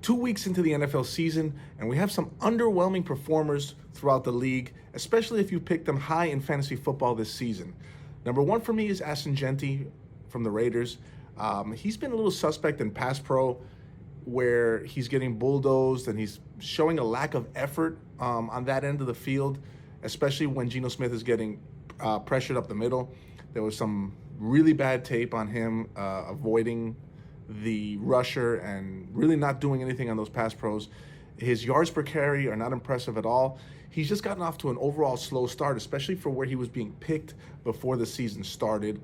2 weeks into the NFL season, and we have some underwhelming performers throughout the league, especially if you picked them high in fantasy football this season. Number one for me is Ashton Jeanty from the Raiders. He's been a little suspect in pass pro, where he's getting bulldozed and he's showing a lack of effort on that end of the field, especially when Geno Smith is getting pressured up the middle. There was some really bad tape on him avoiding the rusher and really not doing anything on those pass pros. His yards per carry are not impressive at all. He's just gotten off to an overall slow start, especially for where he was being picked before the season started.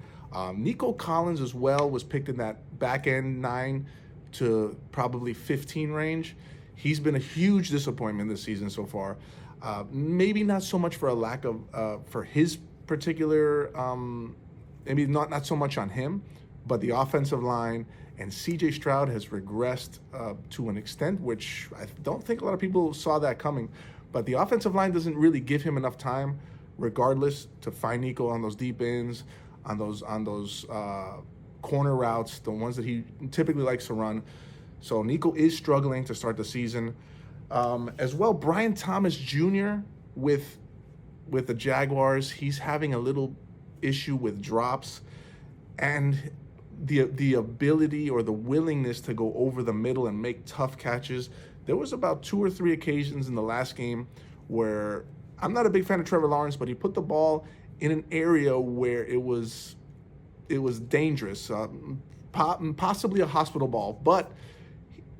Nico Collins as well was picked in that back end 9 to probably 15 range. He's been a huge disappointment this season so far. Maybe not so much for a lack of, for his particular, maybe not so much on him, but the offensive line and CJ Stroud has regressed to an extent which I don't think a lot of people saw that coming. But the offensive line doesn't really give him enough time, regardless, to find Nico on those deep ends, on those corner routes, the ones that he typically likes to run. So Nico is struggling to start the season. As well, Brian Thomas Jr. with the Jaguars, he's having a little issue with drops, and the ability or the willingness to go over the middle and make tough catches. There was about 2 or 3 occasions in the last game where, I'm not a big fan of Trevor Lawrence, but he put the ball in an area where it was dangerous, possibly a hospital ball, but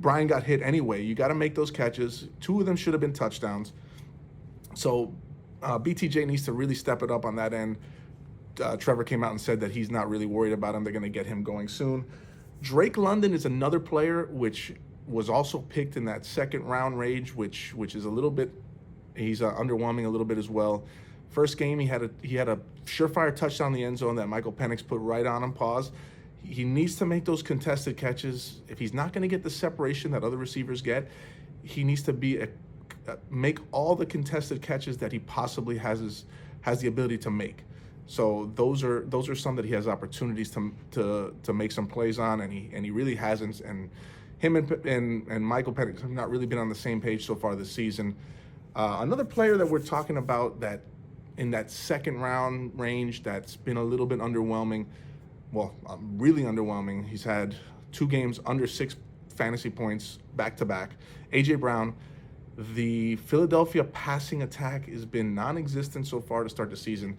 Brian got hit anyway. You got to make those catches. 2 of them should have been touchdowns. So BTJ needs to really step it up on that end. Trevor came out and said that he's not really worried about him. They're going to get him going soon. Drake London is another player which was also picked in that second round range, which is a little bit, he's underwhelming a little bit as well. First game, he had a surefire touchdown in the end zone that Michael Penix put right on him, pause. He needs to make those contested catches. If he's not going to get the separation that other receivers get, he needs to make all the contested catches that he possibly has the ability to make. So those are some that he has opportunities to make some plays on, and he really hasn't. And him and Michael Penix have not really been on the same page so far this season. Another player that we're talking about that in that second round range that's been a little bit underwhelming, really underwhelming. He's had 2 games under 6 fantasy points back to back. A.J. Brown. The Philadelphia passing attack has been non-existent so far to start the season.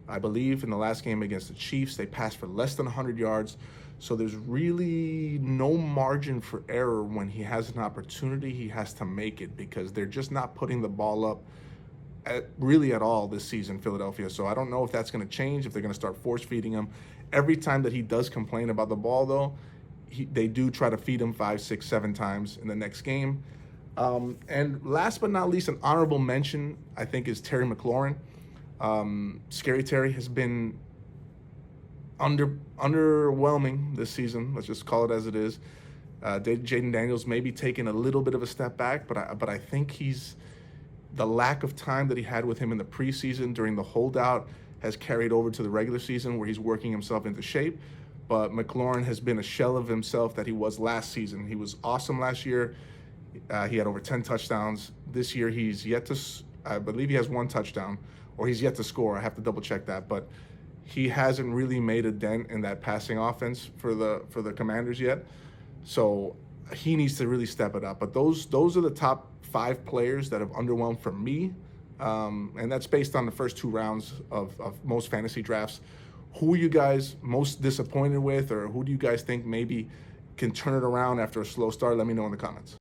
I believe in the last game against the Chiefs, they passed for less than 100 yards. So there's really no margin for error when he has an opportunity. He has to make it, because they're just not putting the ball up really at all this season, Philadelphia. So I don't know if that's going to change, if they're going to start force feeding him. Every time that he does complain about the ball, though, they do try to feed him 5, 6, 7 times in the next game. And last but not least, an honorable mention, I think, is Terry McLaurin. Scary Terry has been underwhelming this season. Let's just call it as it is. Jaden Daniels maybe taking a little bit of a step back, but I think the lack of time that he had with him in the preseason during the holdout has carried over to the regular season, where he's working himself into shape. But McLaurin has been a shell of himself that he was last season. He was awesome last year. He had over 10 touchdowns. This year he's yet to, I believe he has 1 touchdown, or he's yet to score. I have to double check that, but he hasn't really made a dent in that passing offense for the Commanders yet. So he needs to really step it up. But those are the top 5 players that have underwhelmed for me, and that's based on the first 2 rounds of most fantasy drafts. Who are you guys most disappointed with, or who do you guys think maybe can turn it around after a slow start? Let me know in the comments.